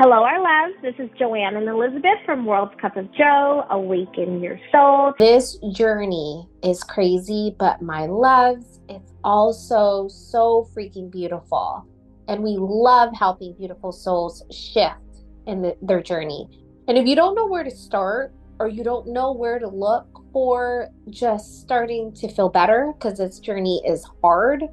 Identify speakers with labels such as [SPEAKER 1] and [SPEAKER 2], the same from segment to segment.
[SPEAKER 1] Hello, our loves. This is Joanne and Elizabeth from World's Cup of Joe. Awaken your soul.
[SPEAKER 2] This journey is crazy, but my loves, it's also so freaking beautiful. And we love helping beautiful souls shift in their journey. And if you don't know where to start, or you don't know where to look for just starting to feel better because this journey is hard,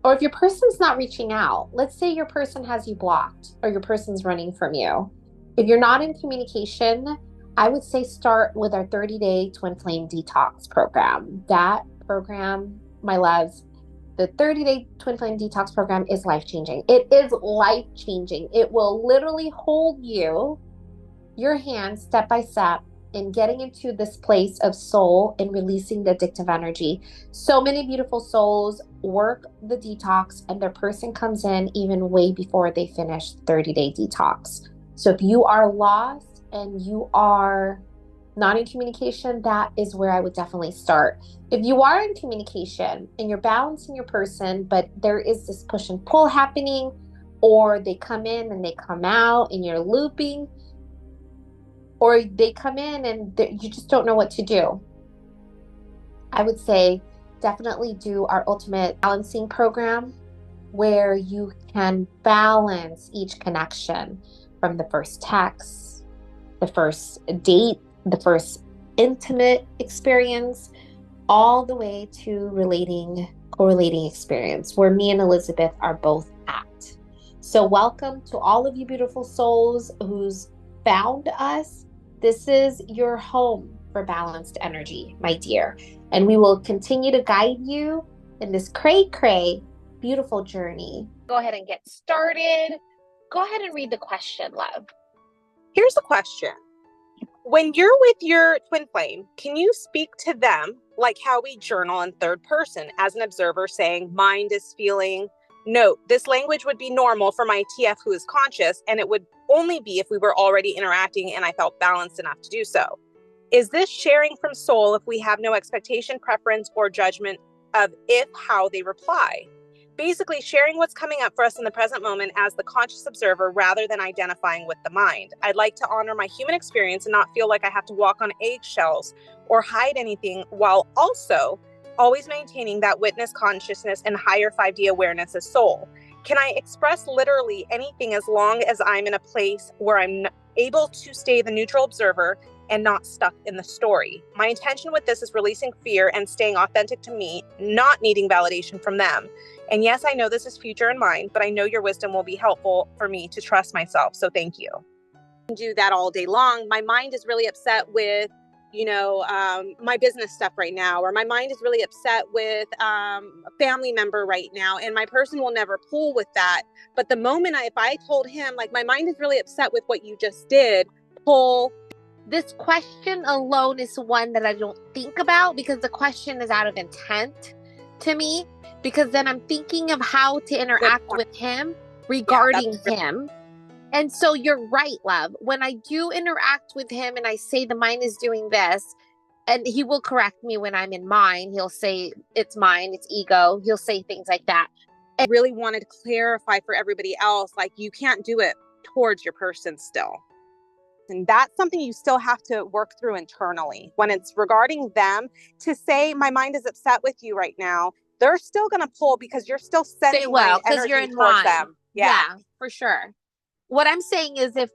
[SPEAKER 2] or if your person's not reaching out, let's say your person has you blocked or your person's running from you. If you're not in communication, I would say start with our 30-day twin flame detox program. That program, my loves, the 30-day twin flame detox program is life-changing. It is life-changing. It will literally hold you, your hand, step by step, in getting into this place of soul and releasing the addictive energy. So many beautiful souls work the detox and their person comes in even way before they finish the 30-day detox. So if you are lost and you are not in communication, that is where I would definitely start. If you are in communication and you're balancing your person, but there is this push and pull happening, or they come in and they come out and you're looping, or they come in and you just don't know what to do, I would say definitely do our ultimate balancing program, where you can balance each connection from the first text, the first date, the first intimate experience, all the way to correlating experience, where me and Elizabeth are both at. So welcome to all of you beautiful souls who's found us. This is your home for balanced energy, my dear. And we will continue to guide you in this cray-cray, beautiful journey. Go ahead and get started. Go ahead and read the question, love.
[SPEAKER 3] Here's the question. When you're with your twin flame, can you speak to them like how we journal in third person as an observer, saying, mind is feeling? Note, this language would be normal for my TF who is conscious, and it would only be if we were already interacting and I felt balanced enough to do so. Is this sharing from soul if we have no expectation, preference, or judgment of how they reply? Basically, sharing what's coming up for us in the present moment as the conscious observer rather than identifying with the mind. I'd like to honor my human experience and not feel like I have to walk on eggshells or hide anything, while also always maintaining that witness consciousness and higher 5D awareness as soul. Can I express literally anything as long as I'm in a place where I'm able to stay the neutral observer and not stuck in the story? My intention with this is releasing fear and staying authentic to me, not needing validation from them. And yes, I know this is future in mind, but I know your wisdom will be helpful for me to trust myself. So thank you. I can do that all day long. My mind is really upset with my business stuff right now, or my mind is really upset with a family member right now, and my person will never pull with that. But the moment if I told him, like, my mind is really upset with what you just did, pull.
[SPEAKER 2] This question alone is one that I don't think about, because the question is out of intent to me, because then I'm thinking of how to interact with him regarding him. And so you're right, love. When I do interact with him and I say the mind is doing this, and he will correct me when I'm in mine. He'll say it's mine, it's ego. He'll say things like that.
[SPEAKER 3] I really wanted to clarify for everybody else, like, you can't do it towards your person still. And that's something you still have to work through internally. When it's regarding them, to say my mind is upset with you right now, they're still going to pull because you're still sending energy
[SPEAKER 2] you're in
[SPEAKER 3] towards
[SPEAKER 2] mine.
[SPEAKER 3] them.
[SPEAKER 2] Yeah, for sure. What I'm saying is, if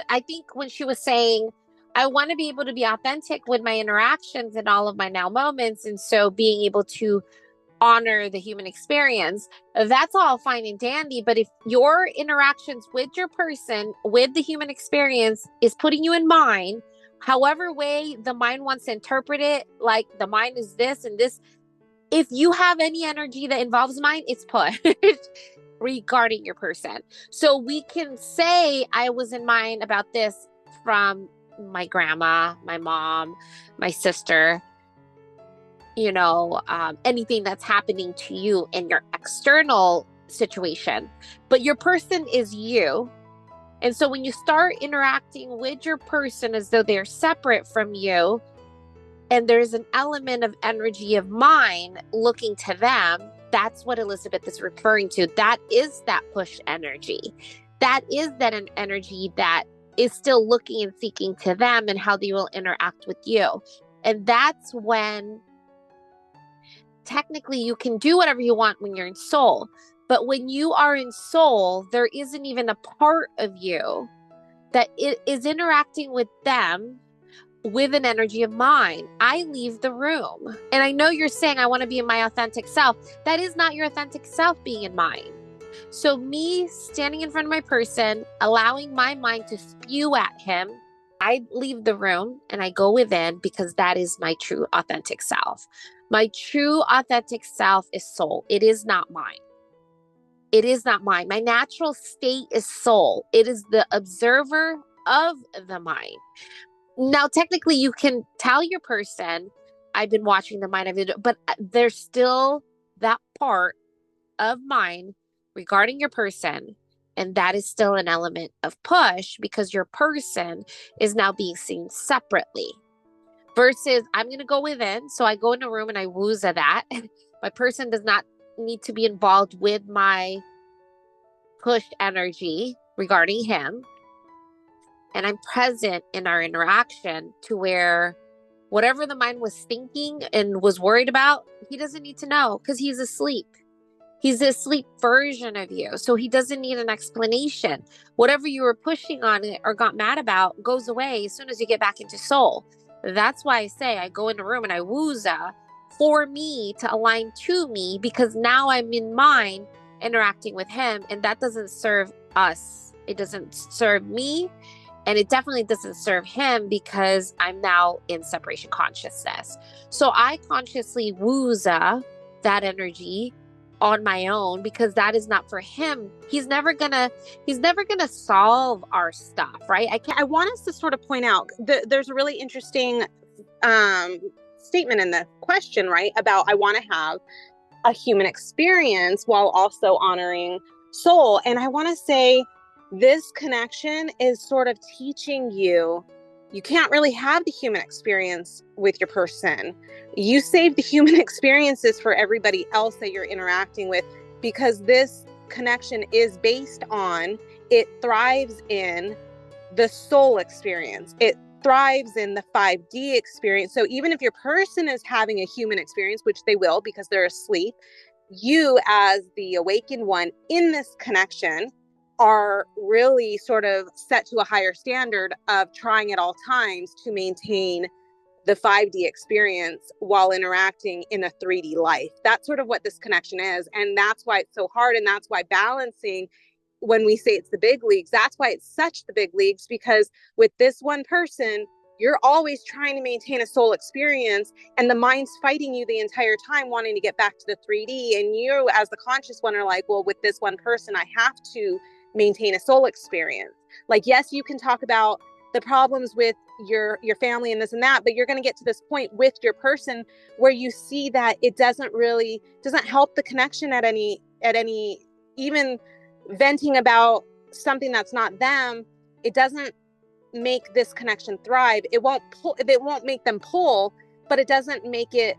[SPEAKER 2] I think when she was saying, I want to be able to be authentic with my interactions and all of my now moments, and so being able to honor the human experience, that's all fine and dandy. But if your interactions with your person, with the human experience, is putting you in mind, however way the mind wants to interpret it, like the mind is this and this, if you have any energy that involves mind, it's pushed regarding your person. So we can say I was in mind about this from my grandma, my mom, my sister, anything that's happening to you in your external situation. But your person is you. And so when you start interacting with your person as though they're separate from you, and there's an element of energy of mine looking to them, that's what Elizabeth is referring to. That is that push energy. that is that an energy that is still looking and seeking to them and how they will interact with you. And that's when technically you can do whatever you want when you're in soul. But when you are in soul, there isn't even a part of you that it is interacting with them with an energy of mine. I leave the room. And I know you're saying I want to be in my authentic self. That is not your authentic self being in mine. So me standing in front of my person, allowing my mind to spew at him, I leave the room and I go within because that is my true authentic self. My true authentic self is soul. It is not mine. It is not mine. My natural state is soul. It is the observer of the mind. Now, technically, you can tell your person, I've been watching the mind of it, but there's still that part of mine regarding your person. And that is still an element of push because your person is now being seen separately versus I'm going to go within. So I go in a room and I wooza that. My person does not need to be involved with my pushed energy regarding him. And I'm present in our interaction to where whatever the mind was thinking and was worried about, he doesn't need to know because he's asleep. He's the asleep version of you. So he doesn't need an explanation. Whatever you were pushing on it or got mad about goes away as soon as you get back into soul. That's why I say I go in a room and I wooza for me to align to me because now I'm in mine interacting with him and that doesn't serve us. It doesn't serve me. And it definitely doesn't serve him because I'm now in separation consciousness. So I consciously wooza that energy on my own because that is not for him. He's never gonna solve our stuff, right?
[SPEAKER 3] I want us to sort of point out there's a really interesting statement in the question, right? About I want to have a human experience while also honoring soul. And I want to say this connection is sort of teaching you can't really have the human experience with your person. You save the human experiences for everybody else that you're interacting with because this connection is based on, it thrives in the soul experience. It thrives in the 5D experience. So even if your person is having a human experience, which they will because they're asleep, you as the awakened one in this connection are really sort of set to a higher standard of trying at all times to maintain the 5D experience while interacting in a 3D life. That's sort of what this connection is. And that's why it's so hard. And that's why balancing, when we say it's the big leagues, that's why it's such the big leagues, because with this one person, you're always trying to maintain a soul experience and the mind's fighting you the entire time, wanting to get back to the 3D. And you as the conscious one are like, well, with this one person, I have to maintain a soul experience. Like, yes, you can talk about the problems with your family and this and that, but you're going to get to this point with your person where you see that it doesn't help the connection at any, even venting about something that's not them. It doesn't make this connection thrive. It won't make them pull, but it doesn't make it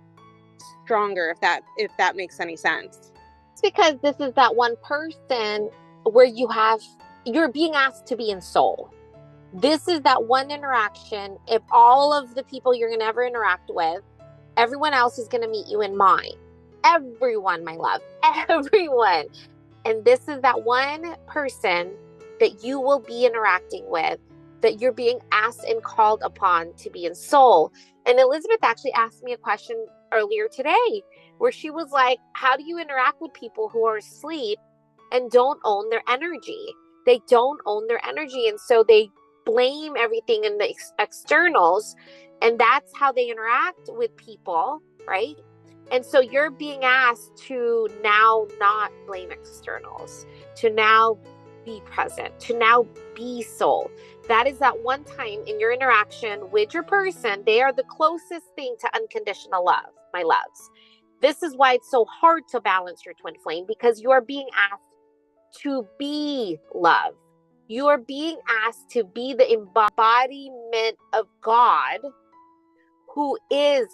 [SPEAKER 3] stronger, if that makes any sense.
[SPEAKER 2] It's because this is that one person where you're being asked to be in soul. This is that one interaction. If all of the people you're going to ever interact with, everyone else is going to meet you in mind. Everyone, my love, everyone. And this is that one person that you will be interacting with, that you're being asked and called upon to be in soul. And Elizabeth actually asked me a question earlier today where she was like, how do you interact with people who are asleep and don't own their energy? They don't own their energy. And so they blame everything in the externals. And that's how they interact with people, right? And so you're being asked to now not blame externals, to now be present, to now be soul. That is that one time in your interaction with your person, they are the closest thing to unconditional love, my loves. This is why it's so hard to balance your twin flame, because you are being asked to be love. You are being asked to be the embodiment of God, who is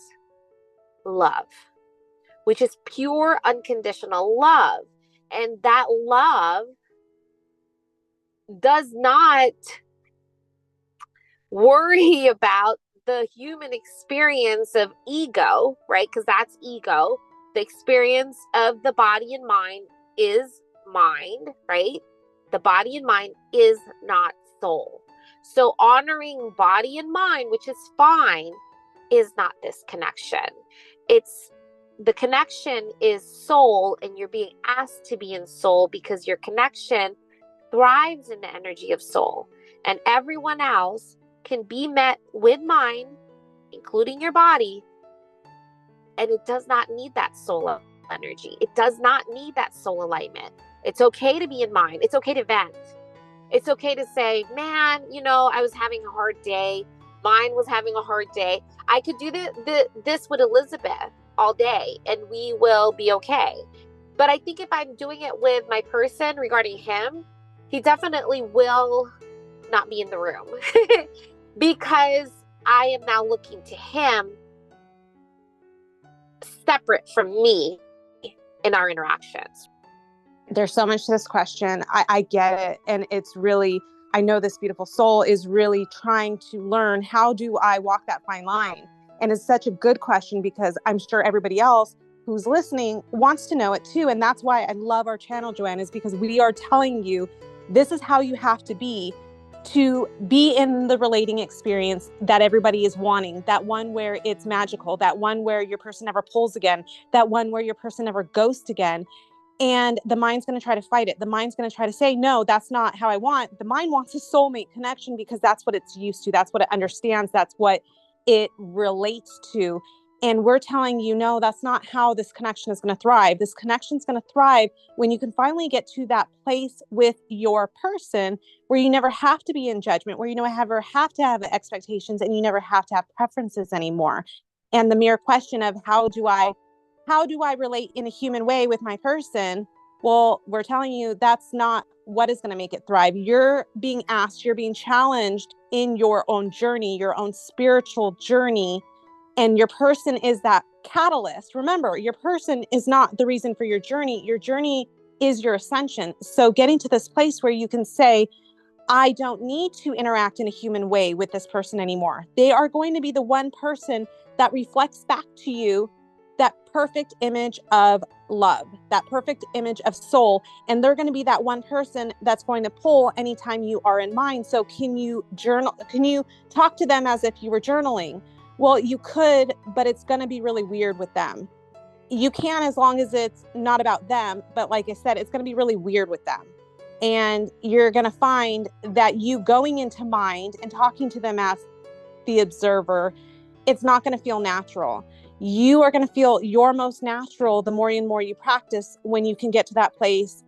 [SPEAKER 2] love, which is pure unconditional love. And that love does not worry about the human experience of ego, right? Because that's ego. The experience of the body and mind is mind, right? The body and mind is not soul. So honoring body and mind, which is fine, is not this connection. It's the connection is soul, and you're being asked to be in soul because your connection thrives in the energy of soul. And everyone else can be met with mind, including your body, and it does not need that soul energy. It does not need that soul alignment. It's okay to be in mind. It's okay to vent. It's okay to say, man, I was having a hard day. Mine was having a hard day. I could do this with Elizabeth all day and we will be okay. But I think if I'm doing it with my person regarding him, he definitely will not be in the room because I am now looking to him separate from me in our interactions.
[SPEAKER 3] There's so much to this question. I get it. And it's really, I know this beautiful soul is really trying to learn, how do I walk that fine line? And it's such a good question because I'm sure everybody else who's listening wants to know it too. And that's why I love our channel, Joanne, is because we are telling you, this is how you have to be in the relating experience that everybody is wanting, that one where it's magical, that one where your person never pulls again, that one where your person never ghosts again. And the mind's going to try to fight it. The mind's going to try to say, no, that's not how I want. The mind wants a soulmate connection because that's what it's used to. That's what it understands. That's what it relates to. And we're telling you, no, that's not how this connection is going to thrive. This connection is going to thrive when you can finally get to that place with your person where you never have to be in judgment, where you never have to have expectations, and you never have to have preferences anymore. And the mere question of how do I relate in a human way with my person? Well, we're telling you that's not what is going to make it thrive. You're being asked, you're being challenged in your own journey, your own spiritual journey. And your person is that catalyst. Remember, your person is not the reason for your journey. Your journey is your ascension. So getting to this place where you can say, I don't need to interact in a human way with this person anymore. They are going to be the one person that reflects back to you that perfect image of love, that perfect image of soul. And they're going to be that one person that's going to pull anytime you are in mind. So can you journal? Can you talk to them as if you were journaling? Well, you could, but it's going to be really weird with them. You can, as long as it's not about them. But like I said, it's going to be really weird with them. And you're going to find that you going into mind and talking to them as the observer, it's not going to feel natural. You are going to feel your most natural the more and more you practice, when you can get to that place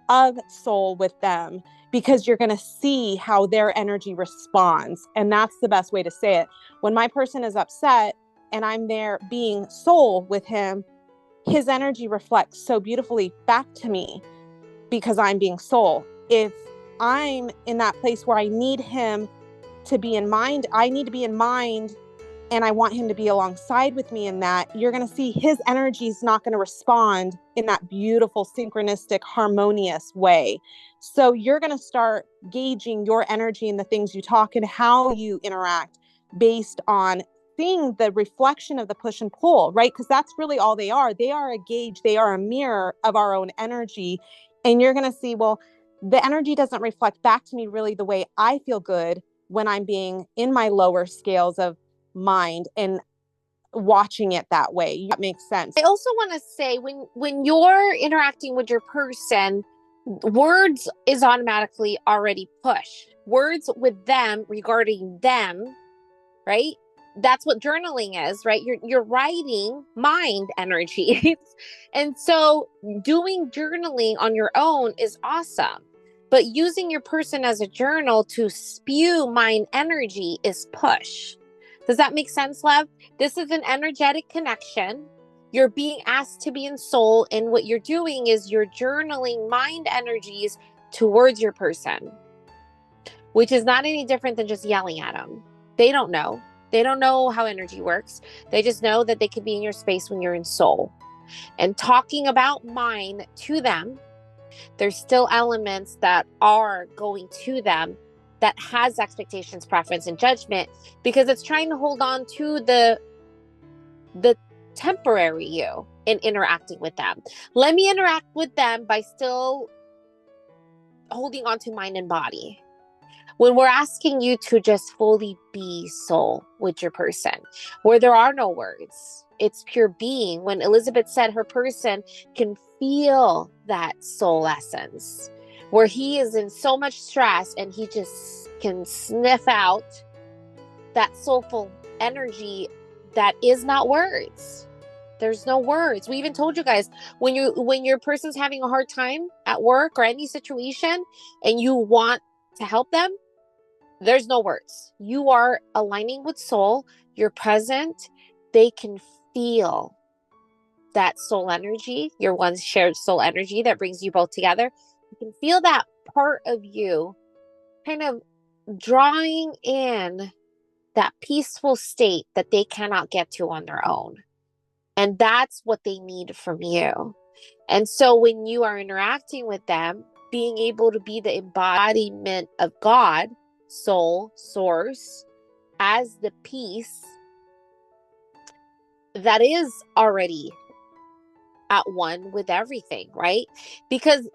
[SPEAKER 3] of soul with them, because you're going to see how their energy responds. And that's the best way to say it. When my person is upset and I'm there being soul with him, his energy reflects so beautifully back to me because I'm being soul. If I'm in that place where I need him to be in mind, I need to be in mind, and I want him to be alongside with me in that, you're going to see his energy is not going to respond in that beautiful, synchronistic, harmonious way. So you're going to start gauging your energy and the things you talk and how you interact based on seeing the reflection of the push and pull, right? Because that's really all they are. They are a gauge. They are a mirror of our own energy. And you're going to see, well, the energy doesn't reflect back to me really the way I feel good when I'm being in my lower scales of mind and watching it that way. That makes sense.
[SPEAKER 2] I also want to say, when you're interacting with your person, words is automatically already pushed. Words with them regarding them, right? That's what journaling is, right? You're writing mind energy. And so doing journaling on your own is awesome. But using your person as a journal to spew mind energy is push. Does that make sense, love? This is an energetic connection. You're being asked to be in soul, and what you're doing is you're journaling mind energies towards your person, which is not any different than just yelling at them. They don't know. They don't know how energy works. They just know that they could be in your space when you're in soul. And talking about mind to them There's still elements that are going to them that has expectations, preference, and judgment, because it's trying to hold on to the temporary you in interacting with them. Let me interact with them by still holding on to mind and body. When we're asking you to just fully be soul with your person, where there are no words, it's pure being. When Elizabeth said her person can feel that soul essence, where he is in so much stress and he just can sniff out that soulful energy that is not words. There's no words. We even told you guys, when your person's having a hard time at work or any situation and you want to help them, there's no words. You are aligning with soul. You're present. They can feel that soul energy, your one shared soul energy that brings you both together. You can feel that part of you kind of drawing in that peaceful state that they cannot get to on their own. And that's what they need from you. And so when you are interacting with them, being able to be the embodiment of God, soul, source, as the peace that is already at one with everything, right? Because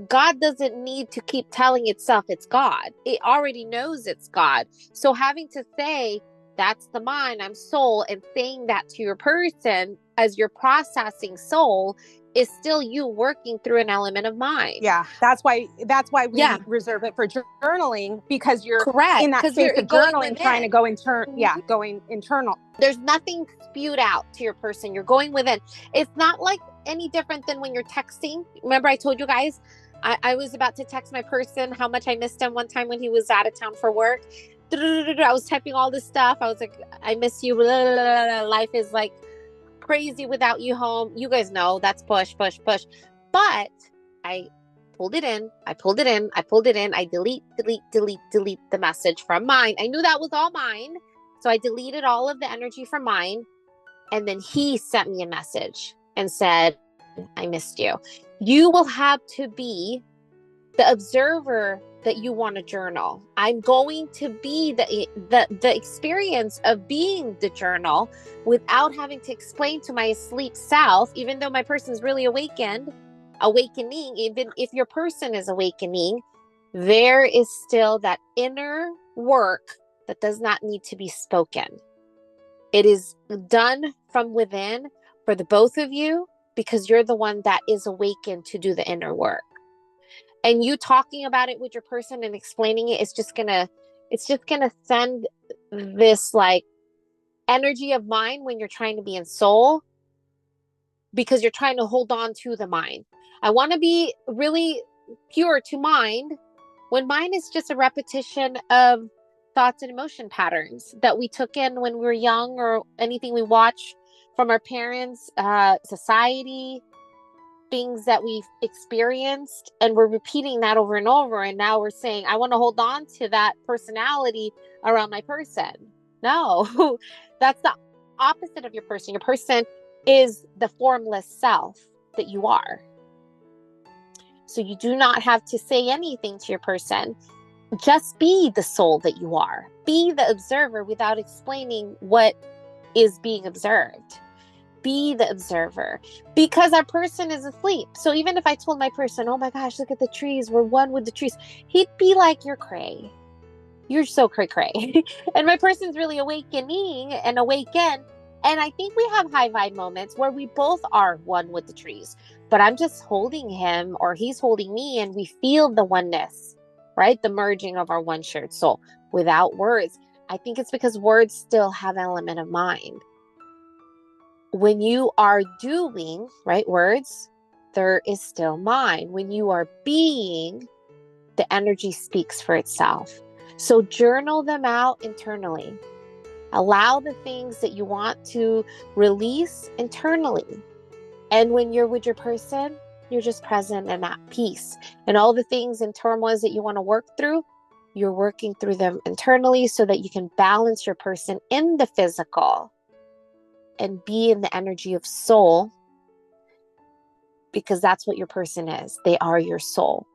[SPEAKER 2] God doesn't need to keep telling itself it's God. It already knows it's God. So having to say, that's the mind, I'm soul, and saying that to your person as you're processing soul is still you working through an element of mind.
[SPEAKER 3] Yeah, that's why we reserve it for journaling, because you're
[SPEAKER 2] correct
[SPEAKER 3] in that space of journaling, trying to go going internal.
[SPEAKER 2] There's nothing spewed out to your person. You're going within. It's not like any different than when you're texting. Remember I told you guys, I was about to text my person how much I missed him one time when he was out of town for work. I was typing all this stuff. I was like, I miss you. Life is like crazy without you home. You guys know that's push. But I pulled it in. I delete the message from mine. I knew that was all mine. So I deleted all of the energy from mine. And then he sent me a message and said, I missed you. You will have to be the observer that you want to journal. I'm going to be the experience of being the journal without having to explain to my asleep self, even though my person's really awakening, even if your person is awakening, there is still that inner work that does not need to be spoken. It is done from within for the both of you, because you're the one that is awakened to do the inner work. And you talking about it with your person and explaining it is just gonna send this like energy of mind when you're trying to be in soul, because you're trying to hold on to the mind. I want to be really pure to mind, when mind is just a repetition of thoughts and emotion patterns that we took in when we were young, or anything we watch from our parents, society, things that we've experienced, and we're repeating that over and over. And now we're saying, I want to hold on to that personality around my person. No, that's the opposite of your person. Your person is the formless self that you are. So you do not have to say anything to your person. Just be the soul that you are. Be the observer without explaining what is being observed. Be the observer, because our person is asleep. So even if I told my person, oh my gosh, look at the trees, we're one with the trees, he'd be like, you're cray. You're so cray. And my person's really awakening and awakened. And I think we have high vibe moments where we both are one with the trees, but I'm just holding him or he's holding me, and we feel the oneness, right? The merging of our one shared soul without words. I think it's because words still have an element of mind. When you are doing, right, words, there is still mind. When you are being, the energy speaks for itself. So journal them out internally. Allow the things that you want to release internally. And when you're with your person, you're just present and at peace. And all the things and turmoils that you want to work through, you're working through them internally so that you can balance your person in the physical and be in the energy of soul, because that's what your person is. They are your soul.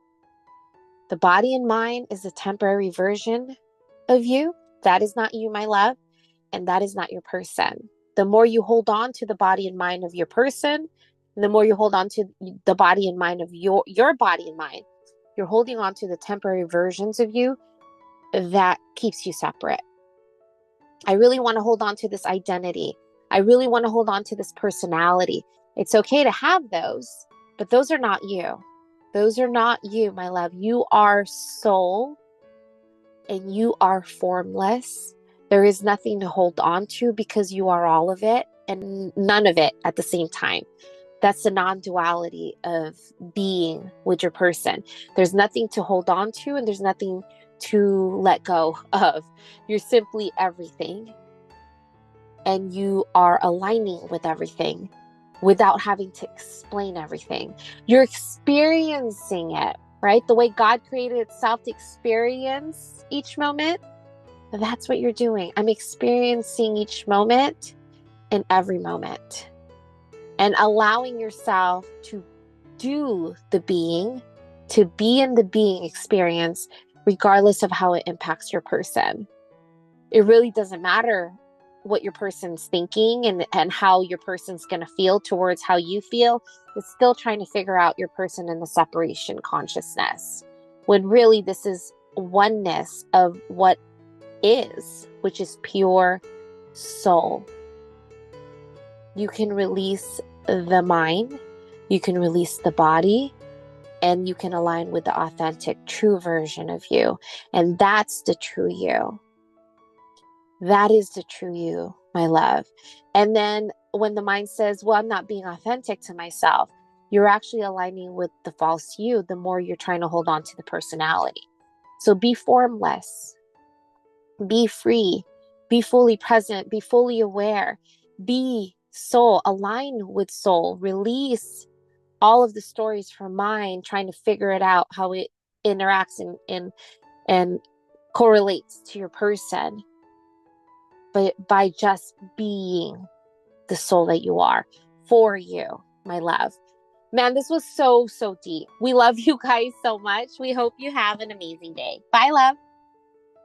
[SPEAKER 2] The body and mind is a temporary version of you. That is not you, my love. And that is not your person. The more you hold on to the body and mind of your person, the more you hold on to the body and mind of your body and mind, you're holding on to the temporary versions of you that keeps you separate. I really want to hold on to this identity. I really want to hold on to this personality. It's okay to have those, but those are not you. Those are not you, my love. You are soul and you are formless. There is nothing to hold on to because you are all of it and none of it at the same time. That's the non-duality of being with your person. There's nothing to hold on to and there's nothing to let go of. You're simply everything. And you are aligning with everything without having to explain everything. You're experiencing it, right? The way God created itself to experience each moment. That's what you're doing. I'm experiencing each moment and every moment. And allowing yourself to do the being, to be in the being experience, regardless of how it impacts your person. It really doesn't matter what your person's thinking and how your person's going to feel towards how you feel. It's still trying to figure out your person in the separation consciousness. When really this is oneness of what is, which is pure soul. You can release the mind, you can release the body, and you can align with the authentic, true version of you. And that's the true you. That is the true you, my love. And then when the mind says, well, I'm not being authentic to myself, you're actually aligning with the false you the more you're trying to hold on to the personality. So be formless, be free, be fully present, be fully aware, be soul, align with soul, release all of the stories from mind, trying to figure it out, how it interacts and correlates to your person. But by just being the soul that you are for you, my love. Man, this was so, so deep. We love you guys so much. We hope you have an amazing day. Bye, love.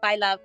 [SPEAKER 3] Bye, love.